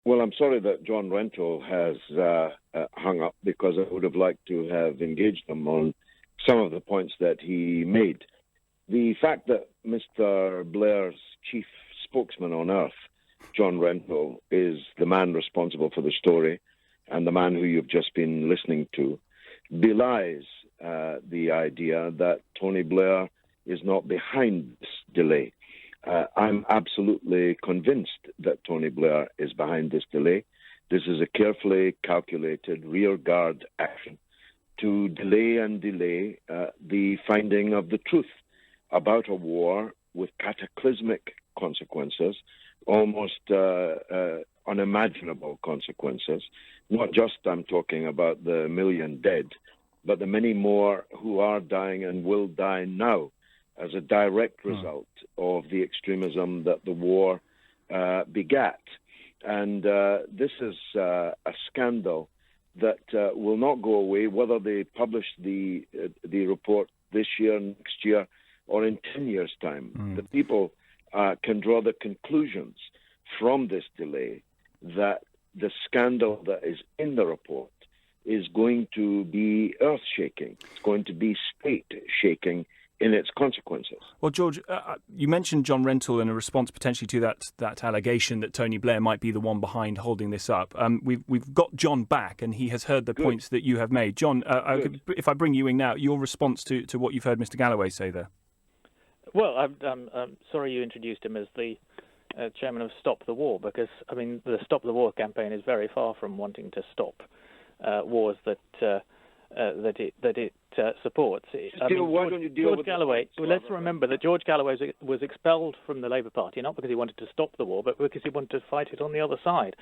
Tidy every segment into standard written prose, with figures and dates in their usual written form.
Well, I'm sorry that John Rentoul has hung up, because I would have liked to have engaged him on some of the points that he made. The fact that Mr. Blair's chief spokesman on earth, John Rentoul, is the man responsible for the story and the man who you've just been listening to, belies the idea that Tony Blair is not behind this delay. I'm absolutely convinced that Tony Blair is behind this delay. This is a carefully calculated rearguard action to delay the finding of the truth about a war with cataclysmic consequences, almost unimaginable consequences. Not just, I'm talking about the million dead, but the many more who are dying and will die now as a direct result of the extremism that the war begat. And this is a scandal that will not go away, whether they publish the report this year, next year, or in 10 years' time. The people can draw the conclusions from this delay that the scandal that is in the report is going to be earth-shaking. It's going to be state-shaking in its consequences. Well, George, you mentioned John Rentoul in a response potentially to that allegation that Tony Blair might be the one behind holding this up. We've got John back, and he has heard the points that you have made. John, if I bring you in now, your response to what you've heard Mr. Galloway say there. Well, I'm sorry you introduced him as the chairman of Stop the War, because, I mean, the Stop the War campaign is very far from wanting to stop wars that it supports. Why don't you deal George with Galloway? Let's remember that George Galloway was expelled from the Labour Party not because he wanted to stop the war, but because he wanted to fight it on the other side.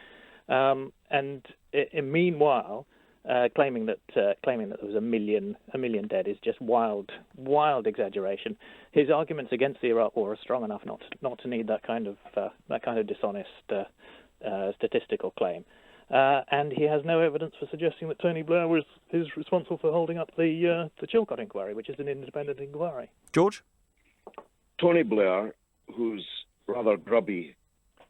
Meanwhile, claiming that there was a million dead is just wild exaggeration. His arguments against the Iraq War are strong enough not to need that kind of dishonest statistical claim. And he has no evidence for suggesting that Tony Blair is responsible for holding up the Chilcot Inquiry, which is an independent inquiry. George? Tony Blair, whose rather grubby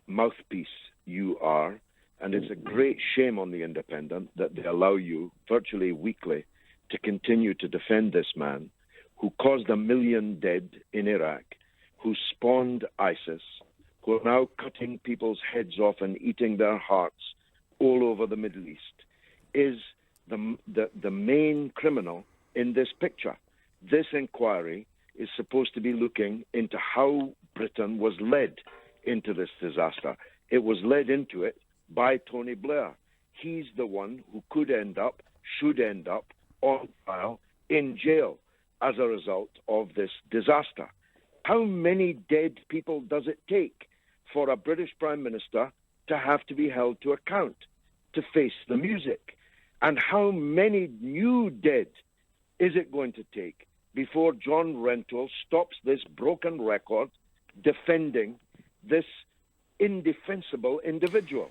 mouthpiece you are, and it's a great shame on the Independent that they allow you virtually weekly to continue to defend this man who caused 1 million dead in Iraq, who spawned ISIS, who are now cutting people's heads off and eating their hearts all over the Middle East, is the main criminal in this picture. This inquiry is supposed to be looking into how Britain was led into this disaster. It was led into it by Tony Blair. He's the one who should end up on trial in jail as a result of this disaster. How many dead people does it take for a British Prime Minister to have to be held to account, to face the music? And how many new dead is it going to take before John Rentoul stops this broken record defending this indefensible individual?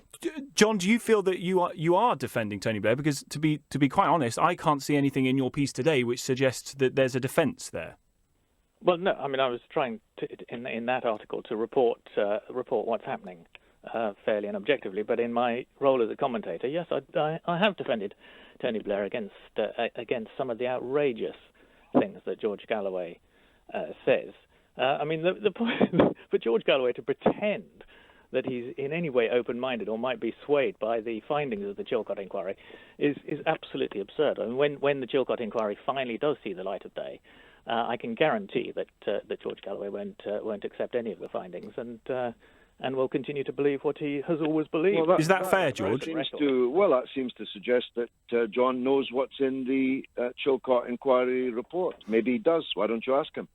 John, do you feel that you are defending Tony Blair? Because to be quite honest, I can't see anything in your piece today which suggests that there's a defence there. Well, no. I mean, I was trying to, in that article to report what's happening fairly and objectively. But in my role as a commentator, yes, I have defended Tony Blair against some of the outrageous things that George Galloway says. I mean, the point for George Galloway to pretend that he's in any way open-minded or might be swayed by the findings of the Chilcot Inquiry is absolutely absurd. I mean, when the Chilcot Inquiry finally does see the light of day, I can guarantee that George Galloway won't accept any of the findings and will continue to believe what he has always believed. Well, is that fair, George? That seems to suggest that John knows what's in the Chilcot Inquiry report. Maybe he does. Why don't you ask him?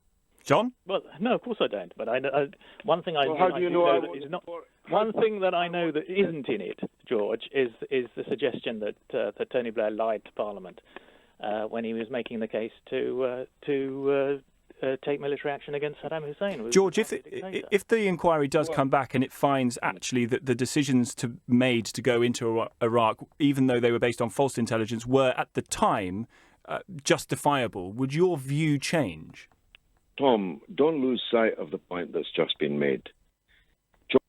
John? Well, no, of course I don't. But one thing how do you know one thing that I know that isn't in it, George, is the suggestion that Tony Blair lied to Parliament when he was making the case to take military action against Saddam Hussein. George, if the inquiry does come back and it finds actually that the decisions made to go into Iraq, even though they were based on false intelligence, were at the time justifiable, would your view change? Tom, don't lose sight of the point that's just been made.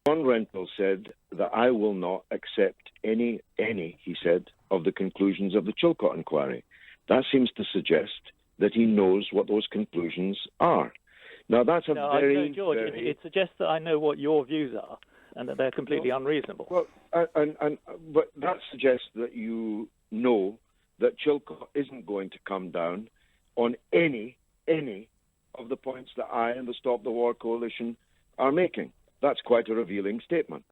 John Rentoul said that I will not accept any, he said, of the conclusions of the Chilcot Inquiry. That seems to suggest that he knows what those conclusions are. Now, that's a very... No, George, it suggests that I know what your views are and that they're completely unreasonable. Well, but that suggests that you know that Chilcot isn't going to come down on any of the points that I and the Stop the War Coalition are making. That's quite a revealing statement.